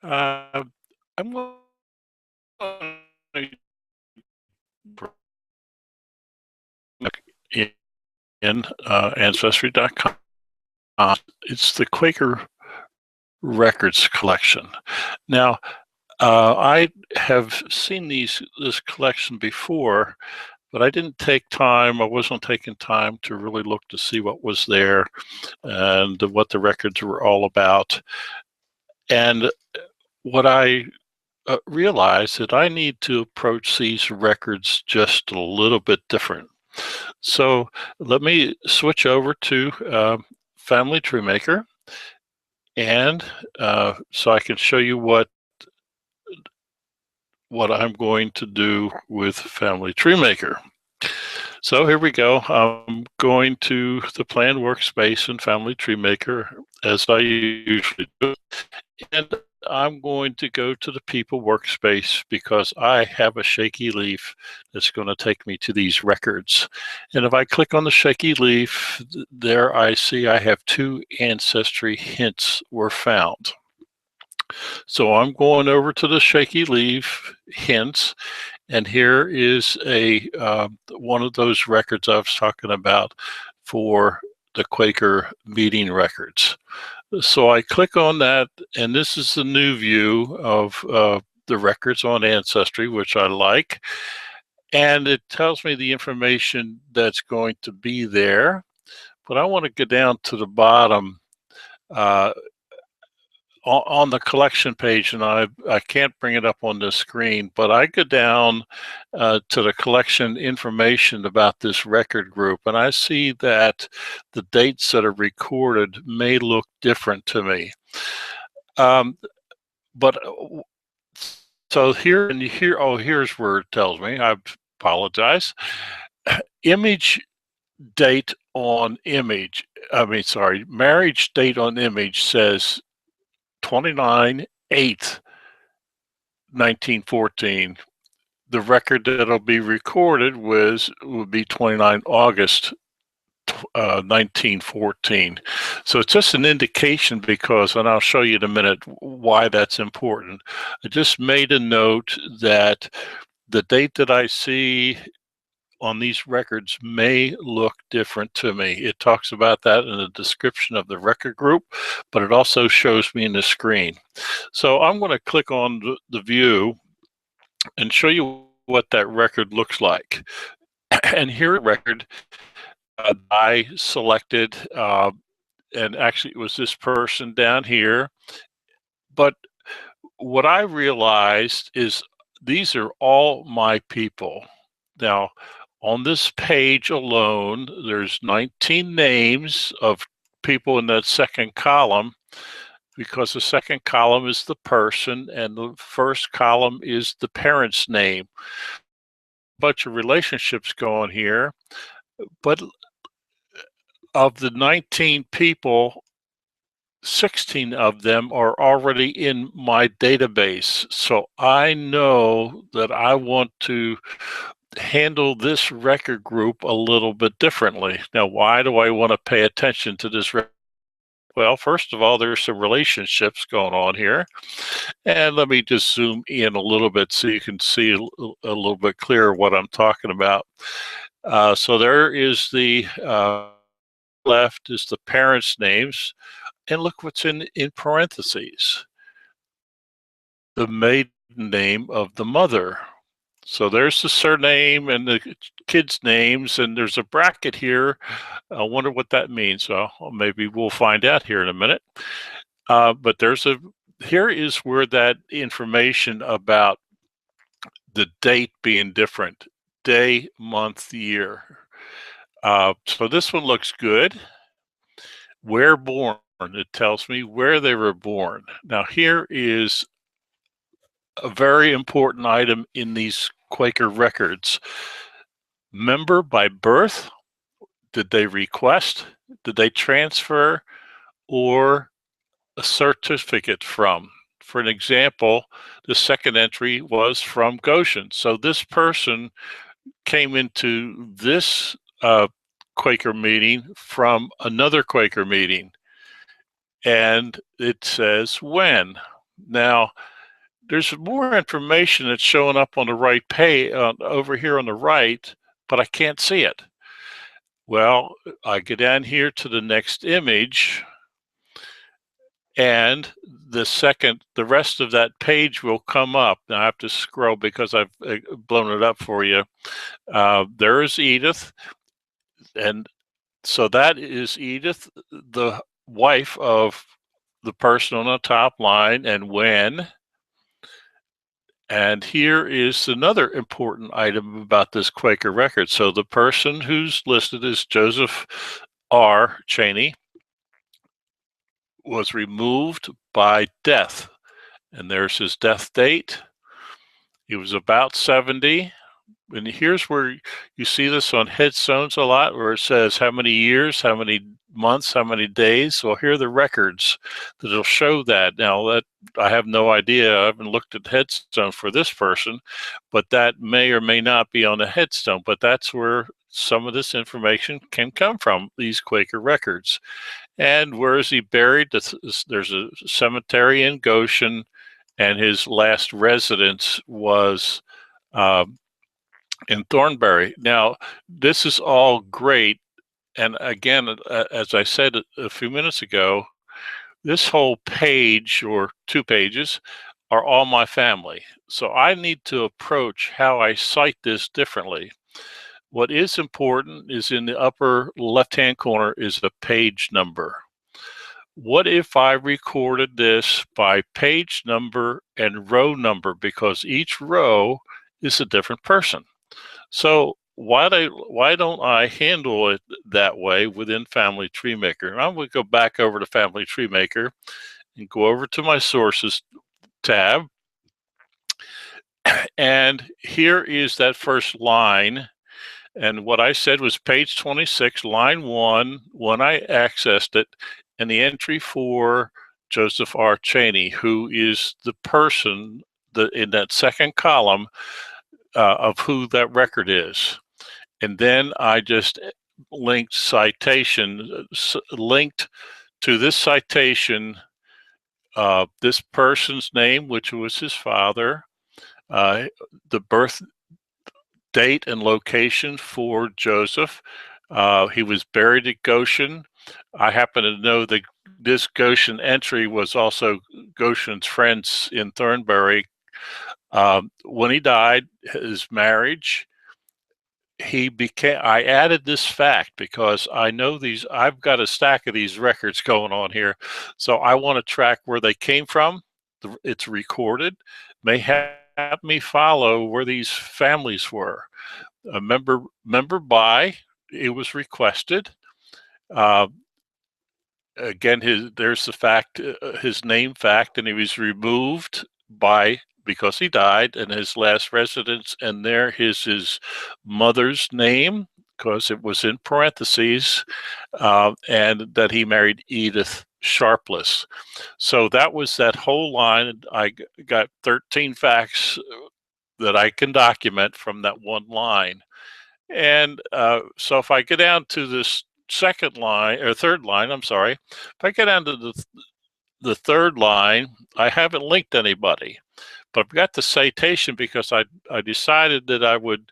Uh, I'm going to in, Ancestry.com. It's the Quaker Records collection. Now, I have seen this collection before, but I didn't take time. I wasn't taking time to really look to see what was there and what the records were all about. And what I realized that I need to approach these records just a little bit different. So let me switch over to Family Tree Maker, and so I can show you what I'm going to do with Family Tree Maker. So here we go. I'm going to the Plan Workspace in Family Tree Maker as I usually do. And I'm going to go to the People Workspace because I have a shaky leaf that's going to take me to these records. And if I click on the shaky leaf, there I see I have 2 ancestry hints were found. So I'm going over to the shaky leaf hints, and here is a one of those records I was talking about for the Quaker meeting records. So I click on that, and this is the new view of the records on Ancestry, which I like. And it tells me the information that's going to be there. But I want to go down to the bottom uh, on the collection page, and I can't bring it up on the screen, but I go down to the collection information about this record group, and I see that the dates that are recorded may look different to me. But so here and here, oh, here's where it tells me, I apologize. Image date on image, sorry, marriage date on image says 29/8/1914. The record that'll be recorded would be 29 August 1914. So it's just an indication because, and I'll show you in a minute why that's important. I just made a note that the date that I see on these records may look different to me. It talks about that in the description of the record group, but it also shows me in the screen. So I'm going to click on the view and show you what that record looks like. And here record I selected, and actually it was this person down here. But what I realized is these are all my people. Now, on this page alone, there's 19 names of people in that second column, because the second column is the person and the first column is the parent's name. Bunch of relationships going here, but of the 19 people, 16 of them are already in my database. So I know that I want to handle this record group a little bit differently. Now, why do I want to pay attention to this? Well, first of all, there's some relationships going on here. And let me just zoom in a little bit so you can see a little bit clearer what I'm talking about. So there is the left is the parents' names. And look what's in parentheses. The maiden name of the mother. So there's the surname and the kids' names, and there's a bracket here. I wonder what that means. So maybe we'll find out here in a minute. But here is where that information about the date being different, day, month, year. So this one looks good. Where born, it tells me where they were born. Now here is a very important item in these Quaker records. Member by birth, did they request, did they transfer, or a certificate from? For an example, the second entry was from Goshen. So this person came into this Quaker meeting from another Quaker meeting. And it says when. Now, there's more information that's showing up on the right page over here on the right, but I can't see it. Well, I go down here to the next image, and the rest of that page will come up. Now I have to scroll because I've blown it up for you. There is Edith, and so that is Edith, the wife of the person on the top line, and when. And here is another important item about this Quaker record. So the person who's listed as Joseph R. Cheney was removed by death. And there's his death date. He was about 70. And here's where you see this on headstones a lot, where it says how many years, how many months, how many days. Well, here are the records that'll show that. Now, that I have no idea. I haven't looked at headstone for this person, but that may or may not be on the headstone. But that's where some of this information can come from, these Quaker records. And where is he buried? There's a cemetery in Goshen, and his last residence was in Thornbury. Now, this is all great. And again, as I said a few minutes ago, this whole page or 2 pages are all my family. So I need to approach how I cite this differently. What is important is in the upper left-hand corner is the page number. What if I recorded this by page number and row number, because each row is a different person? So why don't I handle it that way within Family Tree Maker? I'm going to go back over to Family Tree Maker and go over to my Sources tab. And here is that first line. And what I said was page 26, line 1, when I accessed it, and the entry for Joseph R. Cheney, who is the person in that second column of who that record is. And then I just linked linked to this citation, this person's name, which was his father, the birth date and location for Joseph. He was buried at Goshen. I happen to know that this Goshen entry was also Goshen's friends in Thornbury. When he died, his marriage, I added this fact because I know I've got a stack of these records going on here. So I want to track where they came from. It's recorded. May have me follow where these families were. A member by, it was requested. Again, there's the fact, his name fact, and he was removed because he died, and his last residence, and there is his mother's name, because it was in parentheses, and that he married Edith Sharpless. So that was that whole line. I got 13 facts that I can document from that one line. And so if I get down to this second line, or third line, I'm sorry, if I get down to the third line, I haven't linked anybody, but I've got the citation because I decided that I would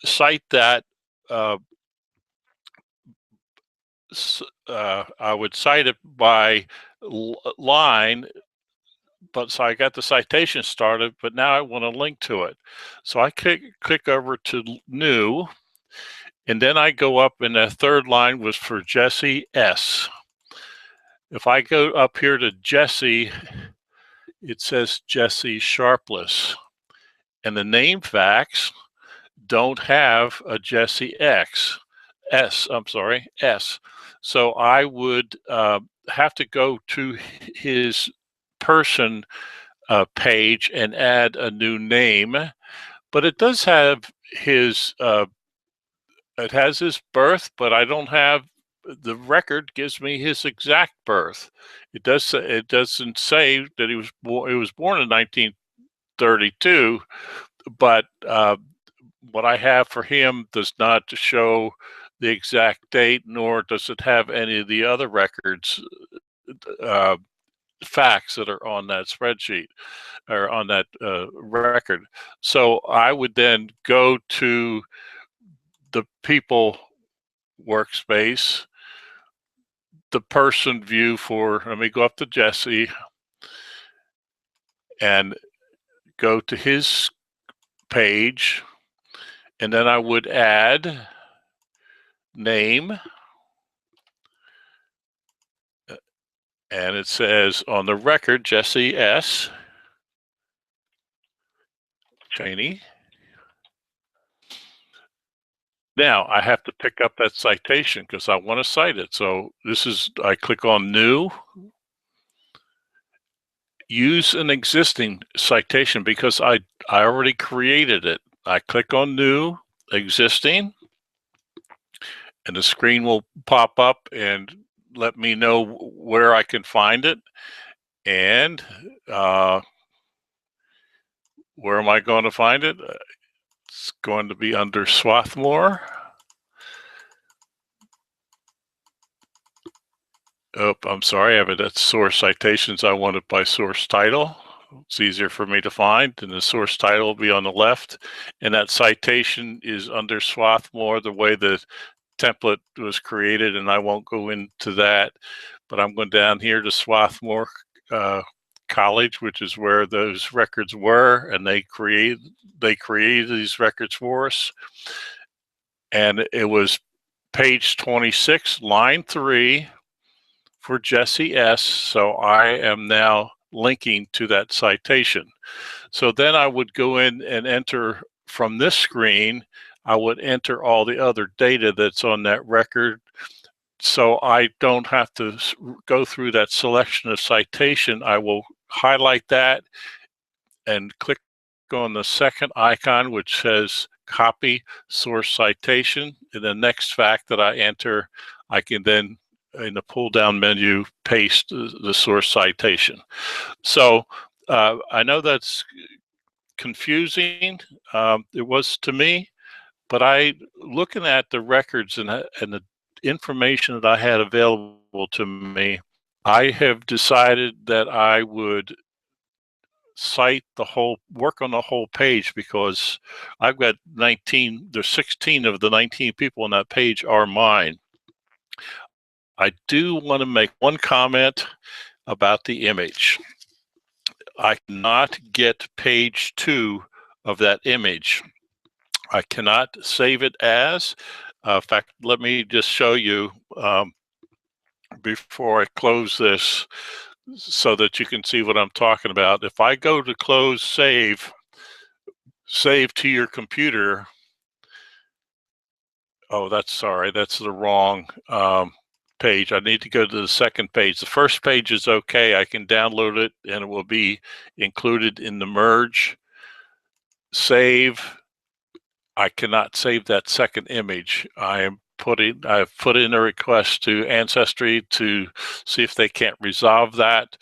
cite that. I would cite it by line, but so I got the citation started, but now I want to link to it. So I click over to new, and then I go up, and the third line was for Jesse S. If I go up here to Jesse, it says Jesse Sharpless, and the name facts don't have a Jesse S. So I would have to go to his person page and add a new name, but it does have his it has his birth, but I don't have the record gives me his exact birth. It doesn't say that he was born in 1932, but what I have for him does not show the exact date, nor does it have any of the other records facts that are on that spreadsheet or on that record. So I would then go to the people workspace, the person view for, let me go up to Jesse and go to his page, and then I would add name, and it says on the record, Jesse S. Cheney. Now I have to pick up that citation because I want to cite it. So this is, I click on new, use an existing citation because I already created it. I click on new, existing, and the screen will pop up and let me know where I can find it. And where am I going to find it? It's going to be under Swarthmore. Oh, I'm sorry, I have it at source citations. I want it by source title. It's easier for me to find, and the source title will be on the left. And that citation is under Swarthmore, the way the template was created, and I won't go into that. But I'm going down here to Swarthmore College, which is where those records were, and they created these records for us. And it was page 26, line 3 for Jesse S. So I am now linking to that citation. So then I would go in and enter from this screen, I would enter all the other data that's on that record. So I don't have to go through that selection of citation. I will highlight that and click on the second icon, which says copy source citation. And the next fact that I enter, I can then in the pull down menu paste the source citation. So I know that's confusing. It was to me, but looking at the records and the information that I had available to me, I have decided that I would cite work on the whole page, because I've got 19, there's 16 of the 19 people on that page are mine. I do want to make one comment about the image. I cannot get page 2 of that image. I cannot save it as. In fact, let me just show you before I close this so that you can see what I'm talking about. If I go to close save to your computer, oh, that's the wrong page. I need to go to the second page. The first page is okay. I can download it and it will be included in the merge. Save. I cannot save that second image. I've put in a request to Ancestry to see if they can't resolve that.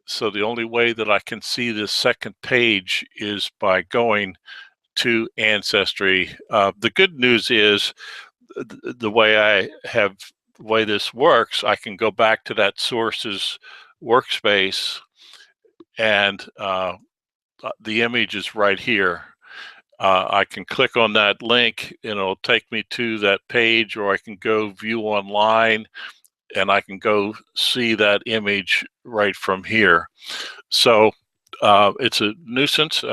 So the only way that I can see this second page is by going to Ancestry. The good news is the way this works, I can go back to that sources workspace, and the image is right here. I can click on that link and it'll take me to that page, or I can go view online and I can go see that image right from here. So it's a nuisance.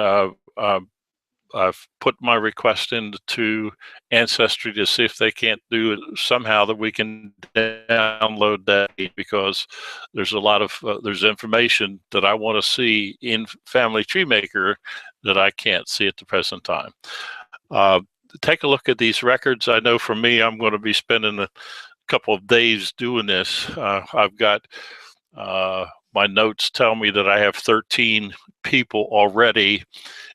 I've put my request into Ancestry to see if they can't do it somehow that we can download that, because there's a lot of there's information that I want to see in Family Tree Maker that I can't see at the present time. Take a look at these records. I know for me, I'm going to be spending a couple of days doing this. I've got my notes tell me that I have 13 people already,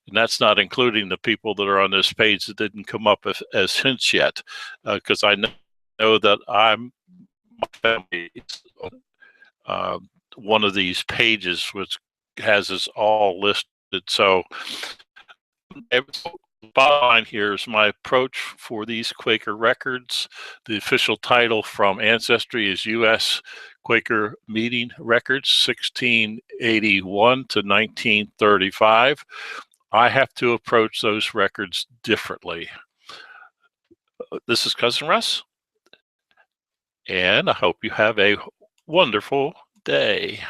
and that's not including the people that are on this page that didn't come up as hints yet, because I know that my family is one of these pages which has us all listed. So Bottom line here is my approach for these Quaker records. The official title from Ancestry is U.S. Quaker Meeting Records, 1681 to 1935. I have to approach those records differently. This is Cousin Russ, and I hope you have a wonderful day.